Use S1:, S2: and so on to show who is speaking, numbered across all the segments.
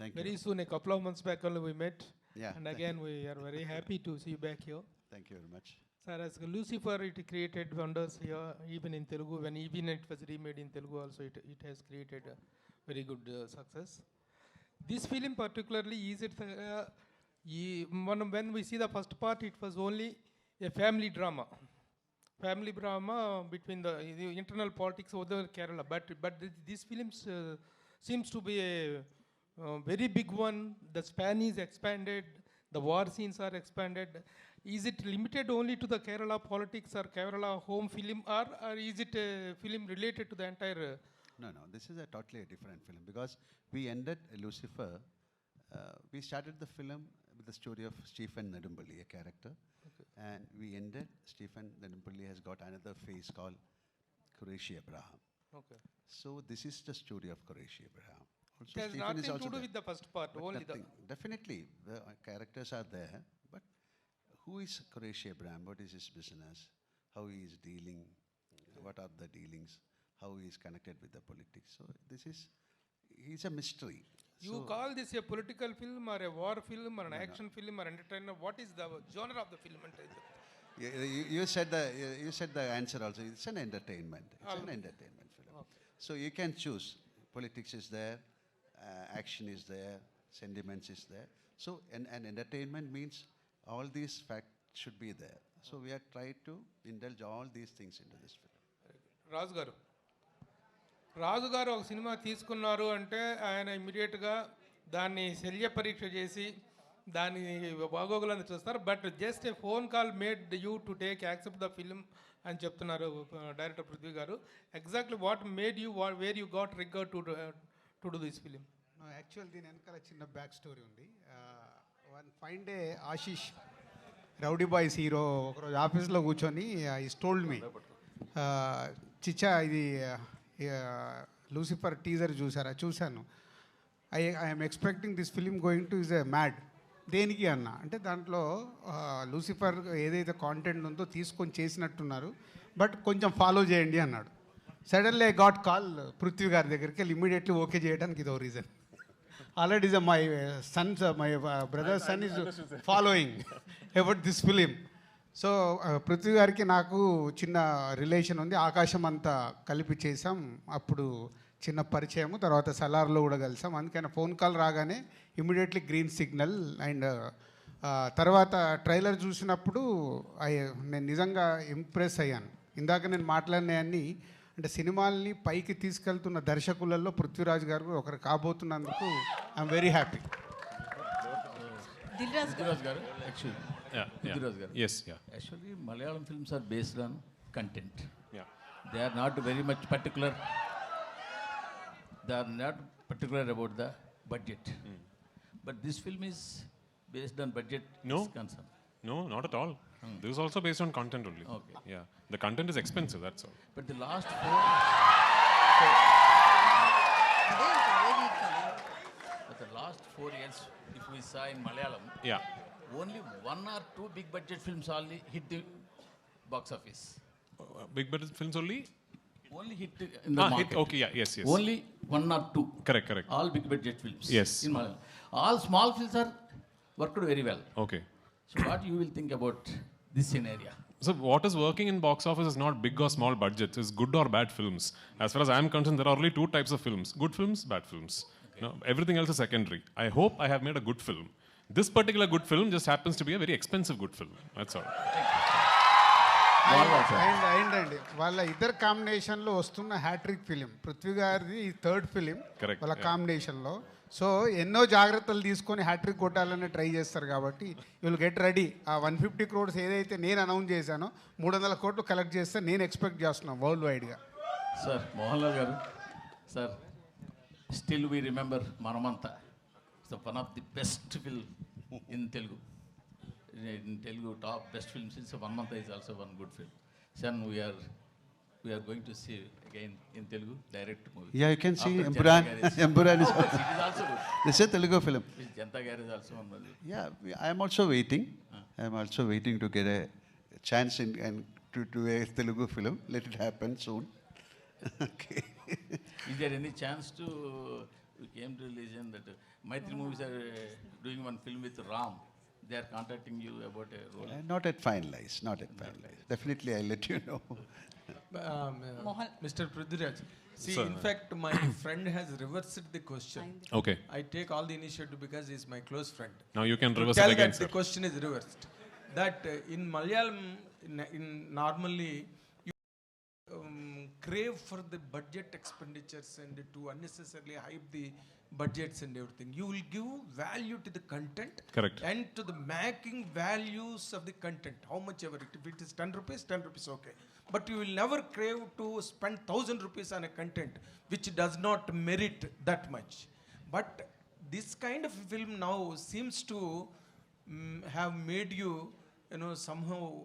S1: Thank you.
S2: Very soon, a couple of months back only we met.
S1: Yeah.
S2: And again, we are very happy to see you back here.
S1: Thank you very much.
S2: Sir, as Lucifer, it created wonders here, even in Telugu. When even it was remade in Telugu also, it has created a very good success. This film particularly, is it, when we see the first part, it was only a family drama. Family drama between the internal politics of the Kerala. But this film seems to be a very big one. The span is expanded. The war scenes are expanded. Is it limited only to the Kerala politics or Kerala home film, or is it a film related to the entire?
S1: No, this is a totally different film because we ended Lucifer. We started the film with the story of Stephen Nedumpalli, a character.
S2: Okay.
S1: And we ended, Stephen Nedumpalli has got another phase called Qureshi Abraham.
S2: Okay.
S1: So this is the story of Qureshi Abraham. Also,
S2: It has
S1: Stephen
S2: nothing
S1: is also
S2: to do
S1: there.
S2: with the first part,
S1: But
S2: only
S1: nothing. Definitely, the characters are there, but who is Qureshi Abraham? What is his business? How he is dealing? What are the dealings? How he is connected with the politics? So this is, he's a mystery.
S2: You
S1: So,
S2: call this a political film or a war film or an action film or entertainment? What is the genre of the film?
S1: you said the answer also. It's an entertainment. It's an entertainment film.
S2: Okay.
S1: So you can choose. Politics is there, action is there, sentiments is there. So an entertainment means all these facts should be there. So we are trying to indulge all these things into this film.
S2: రాజు గారు ఒక cinema తీసుకున్నారు అంటే ఆయన ఇమ్మీడియట్గా దాన్ని శల్య పరీక్ష చేసి దాని బాగోగులను చూస్తారు. But just a phone call made you to take accept the film అని చెప్తున్నారు డైరెక్టర్ పృథ్వీ గారు. Exactly what made you where you got రిగర్ to do this film?
S3: Actual దీని వెనకాల చిన్న బ్యాక్ స్టోరీ ఉంది. One fine day Ashish rowdy boys hero ఒకరోజు ఆఫీస్లో కూర్చొని ఈస్ టోల్డ్ మీ, చిచ్చా ఇది లూసిఫర్ టీజర్ చూసారా? చూశాను. I'm expecting this film going to is a mad. దేనికి అన్న అంటే దాంట్లో లూసిఫర్ ఏదైతే కాంటెంట్ ఉందో తీసుకొని చేసినట్టున్నారు, బట్ కొంచెం ఫాలో చేయండి అన్నాడు. Suddenly I got call Prithvi గారి దగ్గరికి వెళ్ళి ఇమీడియట్లీ ఓకే చేయడానికి ఇదో reason. Already my Sons my brother sun is following about this film. So Prithvi గారికి నాకు చిన్న రిలేషన్ ఉంది. ఆకాశం అంతా కలిపి చేసాం. అప్పుడు చిన్న పరిచయము, తర్వాత సలార్లో కూడా కలిసాం. అందుకని ఫోన్ కాల్ రాగానే ఇమీడియట్లీ గ్రీన్ సిగ్నల్. అండ్ తర్వాత ట్రైలర్ చూసినప్పుడు నేను నిజంగా ఇంప్రెస్ అయ్యాను. ఇందాక నేను మాట్లాడినవన్నీ అంటే సినిమాల్ని పైకి తీసుకెళ్తున్న దర్శకులలో పృథ్వీరాజ్ గారు ఒకరు కాబోతున్నందుకు I'm very happy.
S4: Prithviraj garu, actually. Prithviraj garu.
S5: Yes, yeah.
S4: Actually, Malayalam films are based on content.
S5: Yeah.
S4: They are not very much particular. They are not particular about the budget. But this film is based on budget.
S5: No.
S4: Is concerned.
S5: No, not at all. This is also based on content only.
S4: Okay.
S5: Yeah. The content is expensive, that's all.
S4: But the last four years, if we saw in Malayalam,
S5: Yeah.
S4: only one or two big budget films only hit the box office.
S5: Big budget films only?
S4: Only hit in the market.
S5: Okay, yeah, yes.
S4: Only one or two.
S5: Correct.
S4: All big budget films.
S5: Yes.
S4: In Malayalam. All small films are worked very well.
S5: Okay.
S4: So what you will think about this scenario?
S5: So what is working in box office is not big or small budgets, it's good or bad films. As far as I am concerned, there are only two types of films: good films, bad films. Okay. No, everything else is secondary. I hope I have made a good film. This particular good film just happens to be a very expensive good film. That's all.
S3: అయిందండి వాళ్ళ ఇద్దరు కాంబినేషన్లో వస్తున్న hat trick film. Prithvi గారిది third film వాళ్ళ కాంబినేషన్లో. So ఎన్నో జాగ్రత్తలు తీసుకొని హ్యాట్రిక్ కొట్టాలని ట్రై చేస్తారు కాబట్టి యూ విల్ గెట్ రెడీ. ఆ 150 crores ఏదైతే నేను అనౌన్స్ చేశానో 300 crores కలెక్ట్ చేస్తే నేను ఎక్స్పెక్ట్ చేస్తున్నాను వరల్డ్ వైడ్గా.
S4: సార్ మోహన్లాల్ గారు, సార్ స్టిల్ వీ రిమెంబర్ మనమంతా. So one of the best film in Telugu. In Telugu, top best films. So One Month is also one good film. Son, we are going to see again in Telugu direct movie.
S1: Yeah, you can see Empuraan. Empuraan is
S4: It is also good.
S1: This is a Telugu film.
S4: Which Janta Gar is also one movie.
S1: Yeah, I am also waiting. I am also waiting to get a chance and to a Telugu film. Let it happen soon. Okay.
S4: Is there any chance to we came to realize that Maitri Movies are doing one film with Ram. They are contacting you about a role.
S1: Not yet finalized, not yet finalized. Definitely I'll let you know.
S6: Mr. Prithviraj, see,
S5: Sir.
S6: in fact, my friend has reversed the question.
S5: Okay.
S6: I take all the initiative because he's my close friend.
S5: Now you can
S6: To
S5: reverse
S6: tell
S5: it again,
S6: that
S5: sir.
S6: the question is reversed. That in Malayalam, in normally, you crave for the budget expenditures and to unnecessarily hype the budgets and everything. You will give value to the content.
S5: Correct.
S6: And to the making values of the content, how much ever it, if it is 10 rupees, okay. But you will never crave to spend 1,000 rupees on a content which does not merit that much. But this kind of film now seems to have made you, somehow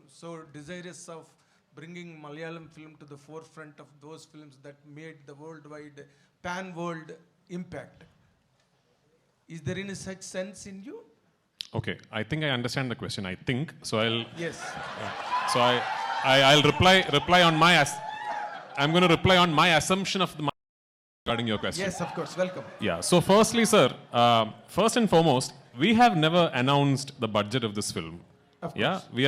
S6: so desirous of bringing Malayalam film to the forefront of those films that made the worldwide, pan-world impact. Is there any such sense in you?
S5: Okay, I think I understand the question. I think so. I'll
S6: Yes.
S5: so I'll reply on my I'm going to reply on my assumption of the regarding your question.
S6: Yes, of course. Welcome.
S5: Yeah. So firstly, sir, first and foremost, we have never announced the budget of this film.
S6: Of
S5: Yeah,
S6: course.
S5: we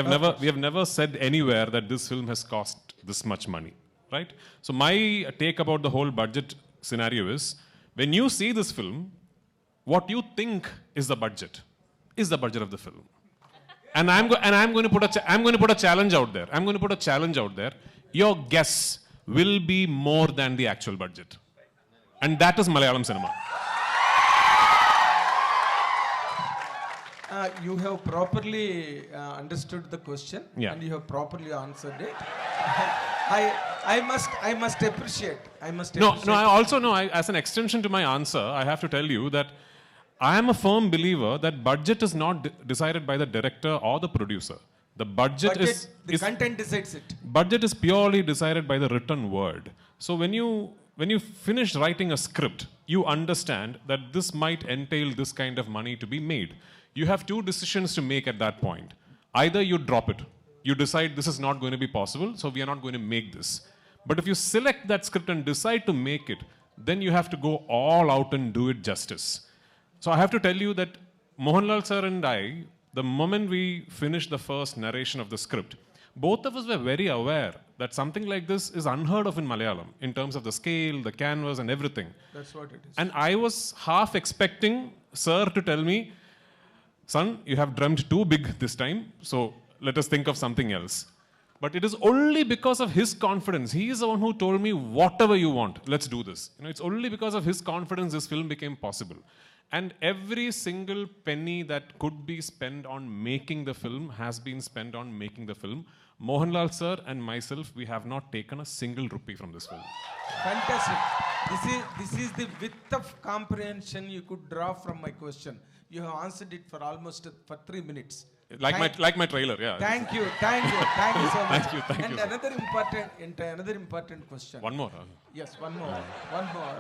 S5: have never said anywhere that this film has cost this much money, right? So my take about the whole budget scenario is, when you see this film, what you think is the budget of the film. And I'm going to put a challenge out there. I'm going to put a challenge out there. Your guess will be more than the actual budget. And that is Malayalam cinema.
S6: You have properly understood the question,
S5: Yeah.
S6: and you have properly answered it. I must appreciate.
S5: No, as an extension to my answer, I have to tell you that I am a firm believer that budget is not decided by the director or the producer. The budget is
S6: content decides it.
S5: budget is purely decided by the written word. So when you finish writing a script, you understand that this might entail this kind of money to be made. You have two decisions to make at that point. Either you drop it. You decide this is not going to be possible, so we are not going to make this. But if you select that script and decide to make it, then you have to go all out and do it justice. So I have to tell you that Mohanlal sir and I, the moment we finished the first narration of the script, both of us were very aware that something like this is unheard of in Malayalam in terms of the scale, the canvas and everything.
S6: That's what it is.
S5: And I was half expecting sir to tell me, son, you have dreamt too big this time, so let us think of something else. But it is only because of his confidence. He is the one who told me, whatever you want, let's do this. It's only because of his confidence this film became possible. And every single penny that could be spent on making the film has been spent on making the film. Mohanlal sir and myself, we have not taken a single rupee from this film.
S6: Fantastic. This is the width of comprehension you could draw from my question. You have answered it for almost 3 minutes.
S5: Like my trailer, yeah.
S6: Thank you so much.
S5: Thank you,
S6: And another important question.
S5: One more.
S6: Yes, one more.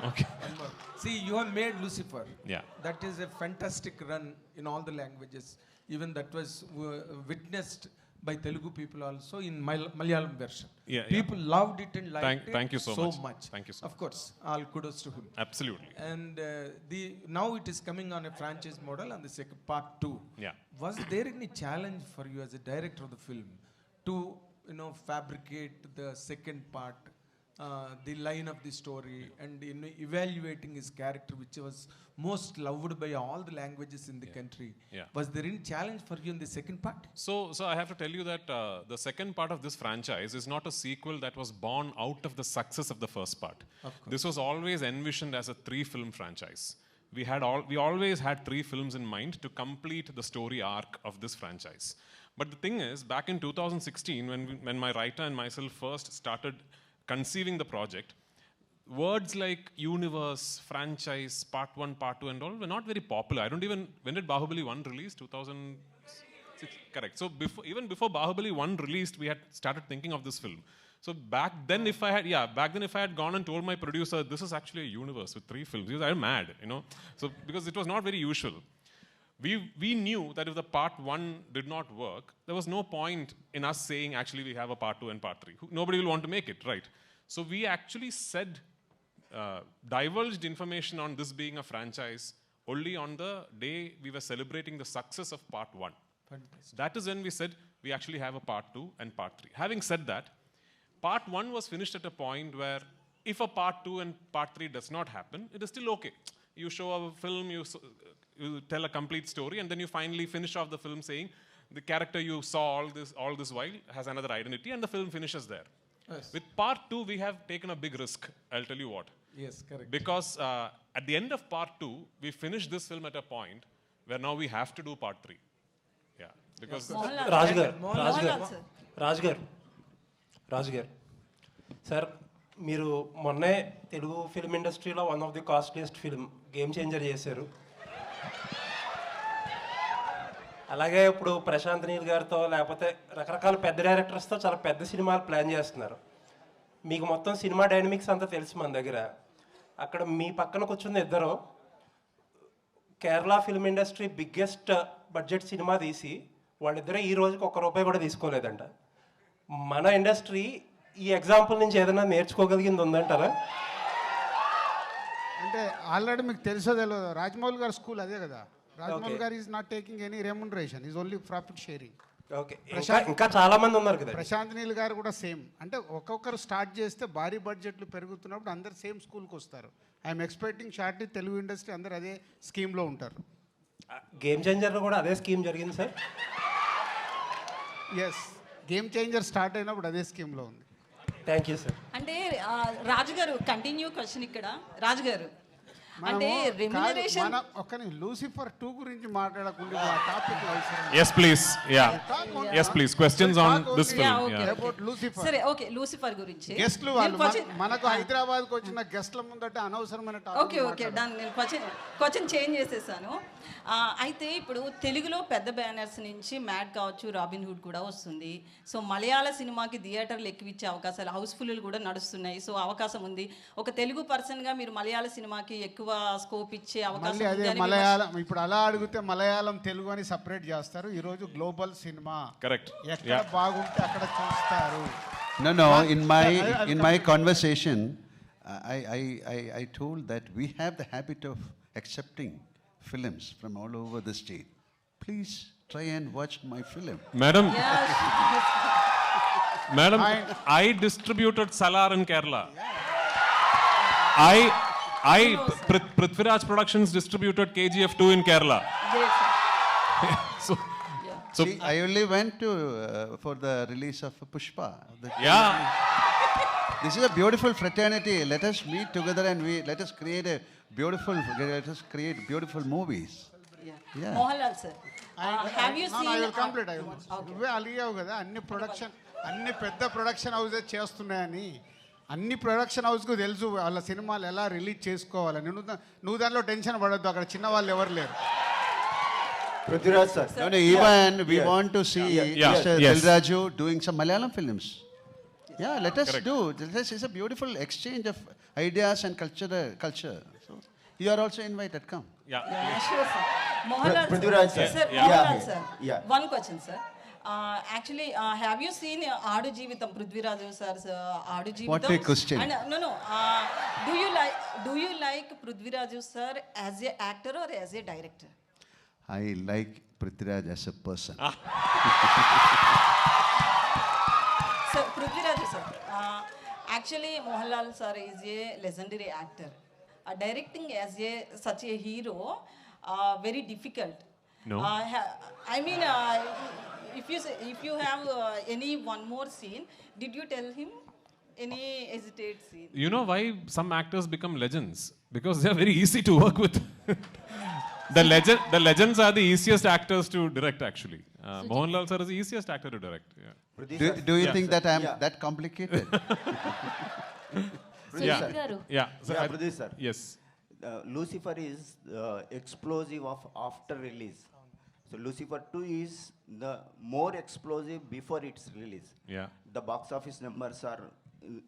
S5: Okay.
S6: One more. See, you have made Lucifer.
S5: Yeah.
S6: That is a fantastic run in all the languages. Even that was witnessed by Telugu people also in Malayalam version.
S5: Yeah,
S6: People loved it and liked it
S5: thank you so much. Thank you so
S6: Of course, all kudos to him.
S5: Absolutely.
S6: And now it is coming on a franchise model on the second part 2.
S5: Yeah.
S6: Was there any challenge for you as a director of the film to fabricate the second part, the line of the story, and evaluating his character, which was most loved by all the languages in the country?
S5: Yeah.
S6: Was there any challenge for you in the second part?
S5: So I have to tell you that the second part of this franchise is not a sequel that was born out of the success of the first part. This was always envisioned as a 3-film franchise. We always had 3 films in mind to complete the story arc of this franchise. But the thing is, back in 2016, when my writer and myself first started conceiving the project, words like universe, franchise, part 1, part 2 and all were not very popular. When did Bahubali 1 release? 2006, correct. So even before Bahubali 1 released, we had started thinking of this film. So back then if I had gone and told my producer, this is actually a universe with 3 films, because I'm mad, So because it was not very usual. We knew that if the part 1 did not work, there was no point in us saying, actually, we have a part 2 and part 3. Nobody will want to make it, right? So we actually said divulged information on this being a franchise only on the day we were celebrating the success of part 1. That is when we said we actually have a part 2 and part 3. Having said that, part 1 was finished at a point where if a part 2 and part 3 does not happen, it is still okay. You show a film, you tell a complete story, and then you finally finish off the film saying the character you saw all this while has another identity, and the film finishes there.
S6: Yes.
S5: With part 2, we have taken a big risk. I'll tell you what.
S6: Yes, correct.
S5: Because at the end of part 2, we finished this film at a point where now we have to do part 3. Yeah. Because
S7: రాజు గారు sir మీరు మొన్నే Telugu film ఇండస్ట్రీలో one of the costliest film game changer చేశారు. అలాగే ఇప్పుడు ప్రశాంత్ నీల్ గారితో లేకపోతే రకరకాల పెద్ద డైరెక్టర్స్తో చాలా పెద్ద సినిమాలు ప్లాన్ చేస్తున్నారు. మీకు మొత్తం సినిమా డైనమిక్స్ అంతా తెలుసు మన దగ్గర. అక్కడ మీ పక్కన కూర్చున్న ఇద్దరు Kerala film industry biggest budget cinema తీసి వాళ్ళిద్దరే ఈ రోజుకి ₹1 కూడా తీసుకోలేదంట. మన ఇండస్ట్రీ ఈ ఎగ్జాంపుల్ నుంచి ఏదైనా నేర్చుకోగలిగింది ఉందంటారా?
S3: అంటే ఆల్రెడీ మీకు తెలుసో తెలియదు, రాజమౌళి గారి స్కూల్ అదే కదా. రాజమౌళి గారు is not taking any remuneration, is only profit sharing.
S7: Okay, ఇంకా చాలా మంది ఉన్నారు కదా.
S3: ప్రశాంత్ నీల్ గారు కూడా సేమ్. అంటే ఒక్కొక్కరు స్టార్ట్ చేస్తే భారీ బడ్జెట్లు పెరుగుతున్నప్పుడు అందరు సేమ్ స్కూల్కి వస్తారు. I'm expecting shortly Telugu industry అందరు అదే స్కీమ్లో ఉంటారు.
S7: గేమ్ చేంజర్లో కూడా అదే స్కీమ్ జరిగింది sir.
S3: Yes, Game Changer start అయినప్పుడు అదే స్కీమ్లో ఉంది.
S7: Thank you sir.
S8: అంటే రాజుగారు కంటిన్యూ క్వశ్చన్ ఇక్కడ రాజుగారు అంటే రెమ్యునరేషన్
S3: మనం ఒక్కని లూసిఫర్ 2 గురించి మాట్లాడకుండా topic
S5: yes please yes please questions on this film
S3: about Lucifer.
S8: సరే, ఓకే, లూసిఫర్ గురించి
S3: గెస్ట్లు వాళ్ళు మనకు హైదరాబాద్ కు వచ్చిన గెస్ట్ల ముందట అనవసరమైన టాపిక్.
S8: ఓకే దాన్ని నేను క్వశ్చన్ చేంజ్ చేసేసాను. అయితే ఇప్పుడు తెలుగులో పెద్ద బ్యానర్స్ నుంచి మ్యాడ్ కావచ్చు, రాబిన్ హుడ్ కూడా వస్తుంది. సో మలయాళ సినిమాకి థియేటర్లు ఎక్కువిచ్చే అవకాశాలు, హౌస్ఫుల్ కూడా నడుస్తున్నాయి. సో అవకాశం ఉంది. ఒక తెలుగు పర్సన్గా మీరు మలయాళ సినిమాకి ఎక్కువ స్కోప్ ఇచ్చే అవకాశం ఉంది.
S3: మలయాళం ఇప్పుడు అలా అడిగితే మలయాళం తెలుగు అని సపరేట్ చేస్తారు. ఈ రోజు గ్లోబల్ సినిమా
S5: కరెక్ట్
S3: ఎక్కడ బాగుంటే అక్కడ చూస్తారు.
S1: No, in my conversation I told that we have the habit of accepting films from all over the state. Please try and watch my film.
S5: Madam, I distributed Salar in Kerala. Prithviraj Productions distributed KGF 2 in Kerala. So
S1: See, I only went to for the release of Pushpa. This is a beautiful fraternity. Let us meet together and let us create beautiful movies. Yeah.
S8: Mohanlal sir, have you seen?
S3: I will complete. నువ్వే అలిగావు కదా అన్ని పెద్ద production houses చేస్తున్నాయని. అన్ని production హౌస్కు తెలుసు వాళ్ళ సినిమాలు ఎలా రిలీజ్ చేసుకోవాలని. నువ్వు దానిలో టెన్షన్ పడొద్దు, అక్కడ చిన్న వాళ్ళు ఎవరు లేరు.
S9: Prithviraj sir.
S1: No, even we want to see Mr. Dilraju doing some Malayalam films. Yeah, let us do. It's a beautiful exchange of ideas and culture. So you are also invited. Come.
S5: yeah.
S8: Sure, sir. Mohanlal
S9: Prithviraj sir.
S8: Sir, Mohanlal sir.
S9: Yeah.
S8: One question, sir. Actually, have you seen Aadu Jeevitam, Prithviraj sir's Aadu Jeevitam?
S1: What a question.
S8: And, no. Do you like Prithviraj sir as a actor or as a director?
S1: I like Prithviraj as a person.
S8: Sir, Prithviraj sir. Actually, Mohanlal sir is a legendary actor. Directing as such a hero, very difficult.
S5: No.
S8: I mean, if you have any one more scene, did you tell him any hesitate scene?
S5: You know why some actors become legends? Because they are very easy to work with. The legends are the easiest actors to direct, actually. Mohanlal sir is the easiest actor to direct. Yeah.
S1: Do you think that I am that complicated?
S9: Pradesh sir.
S5: Yes.
S9: Lucifer is explosive of after release. So Lucifer 2 is the more explosive before its release.
S5: Yeah.
S9: The box office numbers are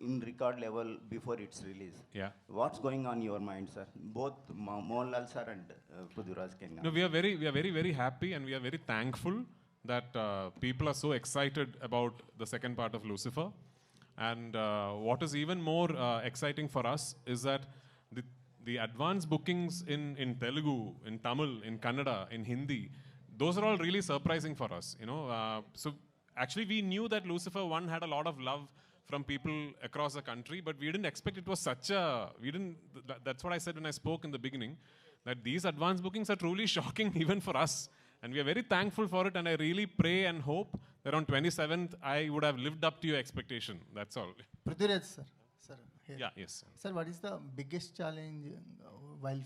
S9: in record level before its release.
S5: Yeah.
S9: What's going on in your mind, sir? Both Mohanlal sir and Prithviraj can.
S5: No, we are very happy and we are very thankful that people are so excited about the second part of Lucifer. And what is even more exciting for us is that the advance bookings in Telugu, in Tamil, in Kannada, in Hindi, those are all really surprising for us. So actually we knew that Lucifer 1 had a lot of love from people across the country, but we didn't expect it was such a, that's what I said when I spoke in the beginning, that these advance bookings are truly shocking even for us. And we are very thankful for it, and I really pray and hope that on 27th I would have lived up to your expectation. That's all.
S10: Prithviraj, sir. Sir, here.
S5: Yeah, yes.
S10: Sir, what is the biggest challenge while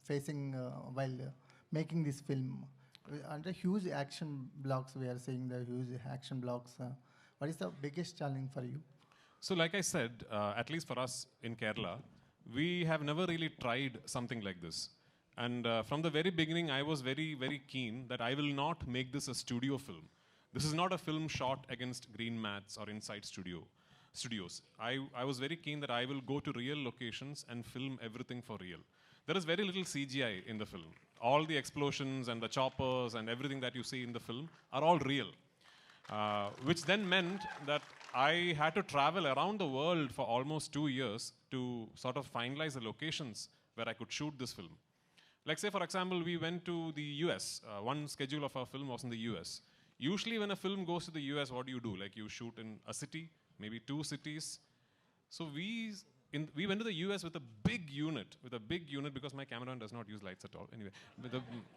S10: facing, while making this film? Under huge action blocks, we are seeing the huge action blocks. What is the biggest challenge for you?
S5: So like I said, at least for us in Kerala, we have never really tried something like this. And from the very beginning, I was very, very keen that I will not make this a studio film. This is not a film shot against green mats or inside studios. I was very keen that I will go to real locations and film everything for real. There is very little CGI in the film. All the explosions and the choppers and everything that you see in the film are all real. Which then meant that I had to travel around the world for almost 2 years to sort of finalize the locations where I could shoot this film. Like say, for example, we went to the US. One schedule of our film was in the US. Usually when a film goes to the US, what do? Like you shoot in a city, maybe 2 cities. So we went to the US with a big unit, because my cameraman does not use lights at all. Anyway,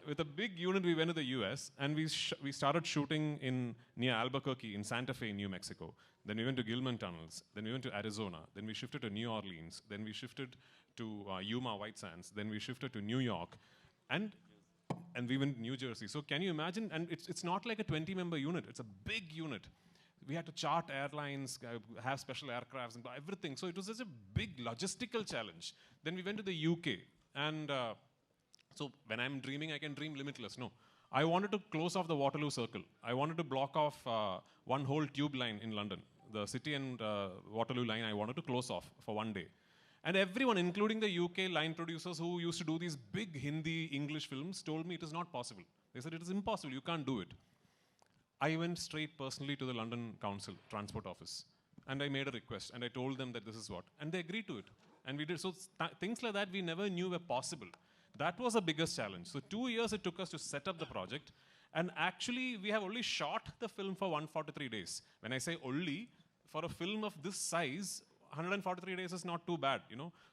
S5: with a big unit, we went to the US and we started shooting near Albuquerque in Santa Fe, New Mexico. Then we went to Gilman Tunnels. Then we went to Arizona. Then we shifted to New Orleans. Then we shifted to Yuma White Sands. Then we shifted to New York. And we went to New Jersey. So can you imagine? And it's not like a 20-member unit. It's a big unit. We had to chart airlines, have special aircrafts, and everything. So it was such a big logistical challenge. Then we went to the UK. And so when I'm dreaming, I can dream limitless. No. I wanted to close off the Waterloo Circle. I wanted to block off one whole tube line in London. The City and Waterloo line I wanted to close off for one day. And everyone, including the UK line producers who used to do these big Hindi, English films, told me it is not possible. They said, it is impossible, you can't do it. I went straight personally to the London Council Transport Office. And I made a request, and I told them that this is what. And they agreed to it. And we did. So things like that we never knew were possible. That was the biggest challenge. So 2 years it took us to set up the project. And actually, we have only shot the film for 143 days. When I say only, for a film of this size, 143 days is not too bad,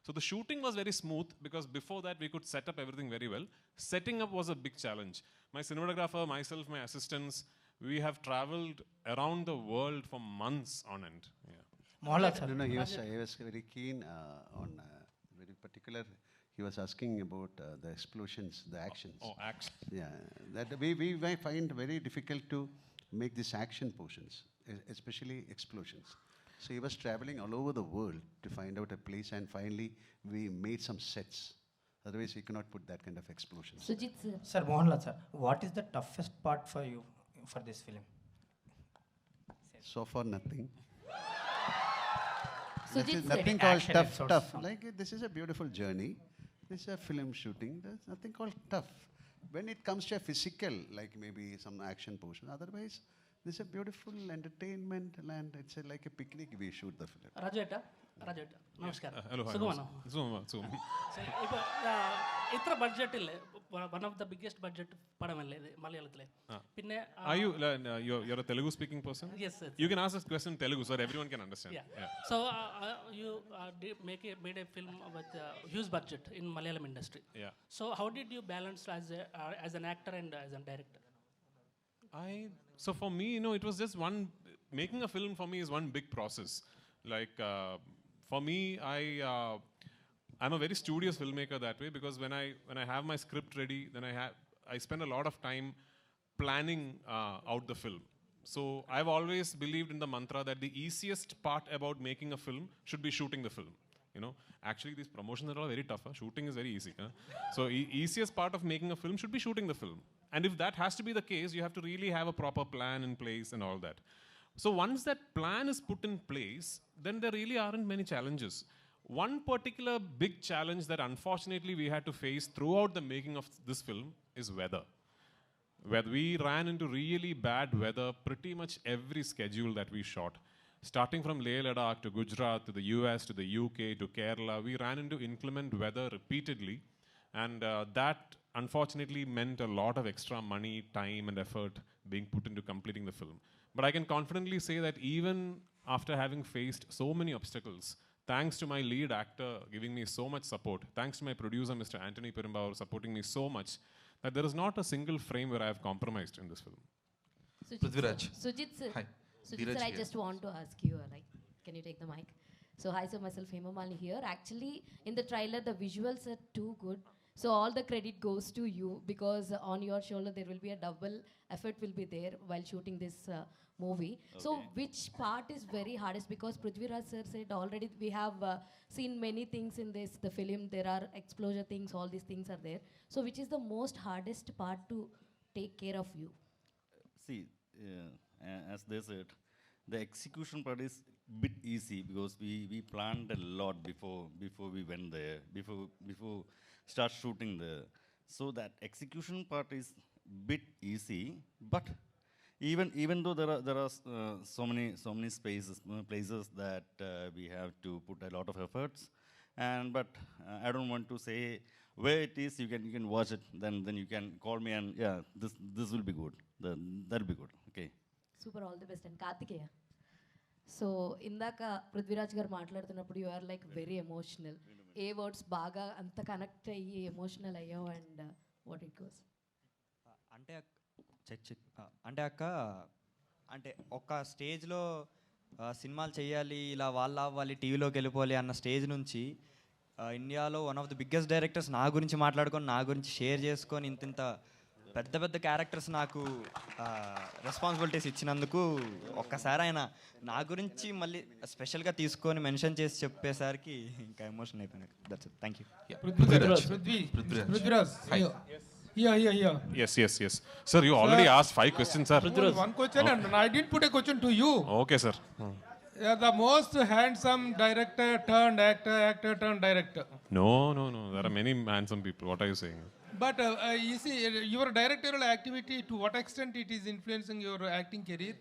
S5: So the shooting was very smooth because before that we could set up everything very well. Setting up was a big challenge. My cinematographer, myself, my assistants, we have traveled around the world for months on end. Yeah.
S10: Mohanlal, sir.
S1: No, he was very keen on very particular. He was asking about the explosions, the actions.
S5: Oh, action.
S1: Yeah, that we find very difficult to make these action portions, especially explosions. So he was traveling all over the world to find out a place, and finally we made some sets. Otherwise, we cannot put that kind of explosions.
S11: Sujit sir.
S10: Sir, Mohanlal, sir, what is the toughest part for you for this film?
S1: So far, nothing.
S11: Sujit sir.
S1: Nothing called
S10: Action
S1: tough.
S10: episodes.
S1: Like this is a beautiful journey. This is a film shooting. There's nothing called tough. When it comes to a physical, like maybe some action portion, otherwise, this is a beautiful entertainment and it's like a picnic we shoot the film.
S12: Rajeta, namaskar.
S5: Hello, hi.
S12: Sugumano.
S5: Zoom.
S12: இப்போ ഇത്ര ബഡ്ജറ്റില്ലേ one of the biggest budget പടമല്ലേ ഇത് മലയാളത്തിലെ പിന്നെ
S5: Are you, you're a Telugu speaking person?
S12: Yes, sir.
S5: You can ask this question in Telugu so that everyone can understand.
S12: Yeah. So you made a film with huge budget in Malayalam industry.
S5: Yeah.
S12: So how did you balance as an actor and as a director?
S5: So for me, it was just making a film for me is one big process. Like, for me, I'm a very studious filmmaker that way because when I have my script ready, then I spend a lot of time planning out the film. So I've always believed in the mantra that the easiest part about making a film should be shooting the film. Actually these promotions are all very tough. Shooting is very easy. So easiest part of making a film should be shooting the film. And if that has to be the case, you have to really have a proper plan in place and all that. So once that plan is put in place, then there really aren't many challenges. One particular big challenge that unfortunately we had to face throughout the making of this film is weather. Where we ran into really bad weather pretty much every schedule that we shot. Starting from Leh Ladakh to Gujarat to the US to the UK to Kerala, we ran into inclement weather repeatedly, and that unfortunately meant a lot of extra money, time, and effort being put into completing the film. But I can confidently say that even after having faced so many obstacles, thanks to my lead actor giving me so much support, thanks to my producer, Mr. Anthony Perumbavoor, supporting me so much, that there is not a single frame where I have compromised in this film.
S11: Prithviraj.
S13: Sujit sir,
S11: Hi.
S13: Sujit
S11: Dheeraj
S13: sir, I
S11: here.
S13: just want to ask you, can you take the mic? So hi sir, myself Hema Malini here. Actually, in the trailer, the visuals are too good. So all the credit goes to you because on your shoulder there will be a double effort will be there while shooting this movie. So which part is very hardest? Because Prithviraj sir said already we have seen many things in the film. There are explosion things, all these things are there. So which is the most hardest part to take care of you?
S14: See, as they said, the execution part is bit easy because we planned a lot before we went there, before start shooting there. So that execution part is bit easy, but even though there are so many places that we have to put a lot of efforts, but I don't want to say where it is. You can watch it, then you can call me and yeah, this will be good. That'll be good. Okay.
S13: Super, all the best. And Kartikeya. So, ఇందాక పృథ్వీరాజ్ గారు మాట్లాడుతున్నప్పుడు you are like very emotional. A words బాగా అంత connect అయ్యి emotional అయ్యావు and what it goes?
S15: అంటే అక్క అంటే ఒక స్టేజ్లో సినిమాలు చేయాలి, ఇలా వాళ్ళు అవ్వాలి, టీవీలోకి వెళ్ళిపోవాలి అన్న స్టేజ్ నుంచి ఇండియాలో one of the biggest directors నా గురించి మాట్లాడుకొని, నా గురించి షేర్ చేసుకొని ఇంత పెద్ద పెద్ద క్యారెక్టర్స్ నాకు రెస్పాన్సిబిలిటీస్ ఇచ్చినందుకు ఒక్కసారి ఆయన నా గురించి మళ్ళీ స్పెషల్గా తీసుకొని మెన్షన్ చేసి చెప్పేసరికి ఇంకా ఎమోషన్ అయిపోయినాయి. That's it. Thank you.
S5: Yes. Sir, you already asked 5 questions, sir.
S2: One question, and I didn't put a question to you.
S5: Okay, sir.
S2: The most handsome director turned actor, actor turned director.
S5: No. There are many handsome people. What are you saying?
S2: But you see, your directorial activity, to what extent it is influencing your acting career?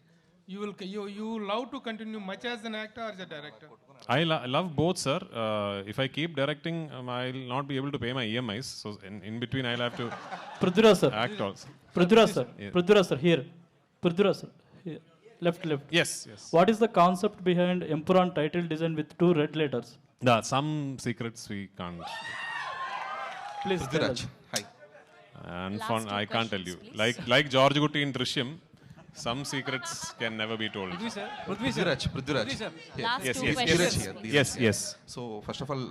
S2: You love to continue much as an actor or as a director?
S5: I love both, sir. If I keep directing, I'll not be able to pay my EMIs. So in between, I'll have to
S12: Prithviraj sir.
S5: act also.
S12: Prithviraj sir.
S5: Yeah.
S12: Prithviraj sir, here. Prithviraj sir. Here. Left.
S5: Yes.
S12: What is the concept behind Empuraan title design with 2 red letters?
S5: Some secrets we can't.
S12: Please tell
S11: Prithviraj.
S12: us.
S11: Hi.
S5: And I can't tell you.
S13: questions, please.
S5: Like George Gutti in Drishyam, some secrets can never be told.
S11: Prithviraj. Here.
S13: Last
S5: Yes,
S13: 2
S5: yes,
S13: questions.
S11: Dheeraj here.
S5: Yes.
S11: So first of all,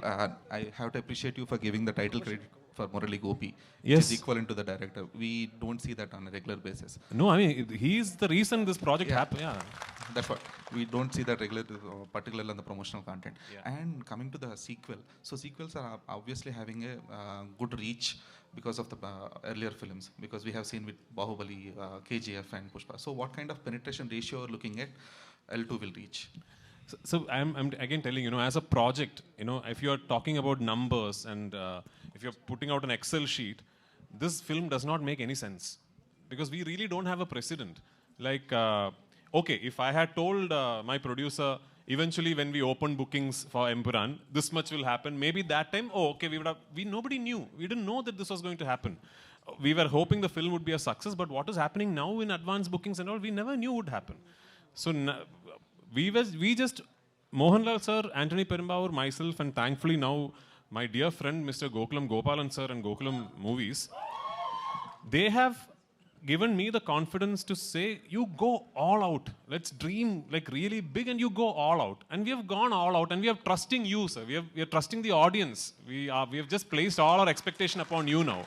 S11: I have to appreciate you for giving the title credit for Murali Gopi, which
S5: Yes.
S11: is equivalent to the director. We don't see that on a regular basis.
S5: No, I mean, he's the reason this project happened. Yeah.
S11: That's what we don't see that regular, particularly on the promotional content. And coming to the sequel, so sequels are obviously having a good reach because of the earlier films, because we have seen with Bahubali, KGF and Pushpa. So what kind of penetration ratio are looking at L2 will reach?
S5: So I'm again telling, as a project, if you're talking about numbers and if you're putting out an Excel sheet, this film does not make any sense because we really don't have a precedent. Like, okay, if I had told my producer, eventually when we open bookings for Empuraan, this much will happen, maybe that time, nobody knew. We didn't know that this was going to happen. We were hoping the film would be a success, but what is happening now in advance bookings and all, we never knew would happen. So we just, Mohanlal sir, Anthony Perumbavoor, myself, and thankfully now my dear friend Mr. Gokulam Gopalan sir and Gokulam Movies, they have given me the confidence to say, you go all out. Let's dream like really big and you go all out. And we have gone all out and we are trusting you, sir. We are trusting the audience. We have just placed all our expectation upon you now.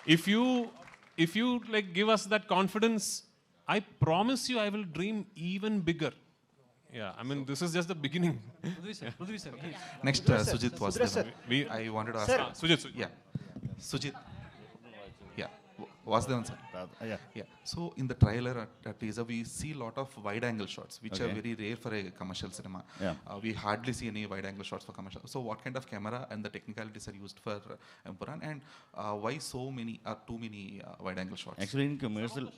S5: If you like give us that confidence, I promise you I will dream even bigger. Yeah, I mean, this is just the beginning.
S11: Prithvi sir. Next, Sujit was there. I wanted to ask.
S5: Sujit.
S11: Yeah. Sujit. Yeah. Was there, sir?
S14: Yeah.
S11: So in the trailer, at teaser, we see a lot of wide-angle shots, which are very rare for a commercial cinema.
S14: Yeah.
S11: We hardly see any wide-angle shots for commercial. So what kind of camera and the technicalities are used for Empuraan, and why too many wide-angle shots?
S14: Actually, in commercial.
S5: You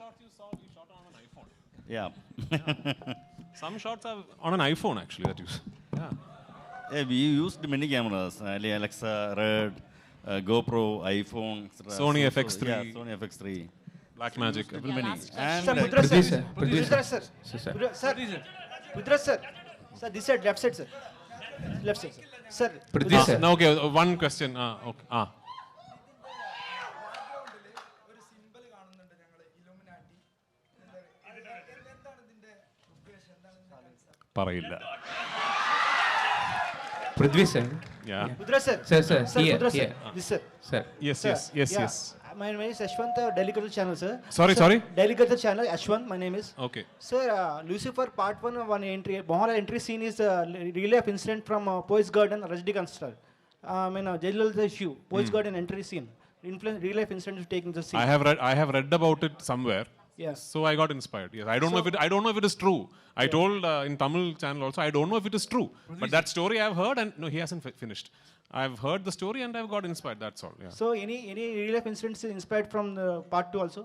S5: shot on an iPhone.
S14: Yeah.
S5: Some shots are on an iPhone actually that you. Yeah.
S14: Yeah, we used many cameras, Alexa, Red, GoPro, iPhone, etc.
S5: Sony FX3.
S14: Yeah, Sony FX3.
S5: Blackmagic.
S14: Many. And
S16: Sir, Prithviraj sir. Prithviraj sir. Sir. Prithviraj sir. Sir, this side, left side, sir. Left side, sir. Sir.
S5: Prithviraj sir. No, okay, one question. Okay. പറയില്ല.
S17: Prithvi sir.
S5: Yeah.
S16: Prithviraj sir.
S17: Sir, sir.
S16: Sir,
S17: Here,
S16: Prithviraj
S17: here.
S16: sir. This sir.
S17: Sir.
S5: Yes,
S16: Sir,
S5: yes.
S16: My name is Ashwant, Daily Culture Channel, sir.
S5: Sorry,
S16: Sir,
S5: sorry?
S16: Daily Culture Channel, Ashwant, my name is.
S5: Okay.
S16: Sir, Lucifer Part 1, one entry, Mohanlal entry scene is real life incident from Poise Garden, Rajnikant star. Jailal issue, Poise Garden entry scene. Real life incident is taking the scene.
S5: I have read about it somewhere.
S16: Yes.
S5: So I got inspired. Yes. I don't know if it is true. I told in Tamil channel also, I don't know if it is true. But that story I've heard, and no, he hasn't finished. I've heard the story and I've got inspired. That's all. Yeah.
S16: So any real life incidents inspired from the Part 2 also?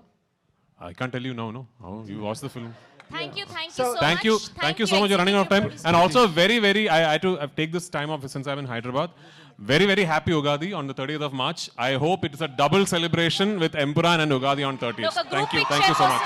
S5: I can't tell you now. No, you watch the film.
S18: Thank you so
S5: Thank
S18: much.
S5: you. Thank you so much. You're running out of time. And also very, I had to take this time off since I'm in Hyderabad. Very, very happy Ugadi on the 30th of March. I hope it is a double celebration with Empuraan and Ugadi on 30th.
S18: Look, a group
S5: Thank you so
S18: picture
S5: much.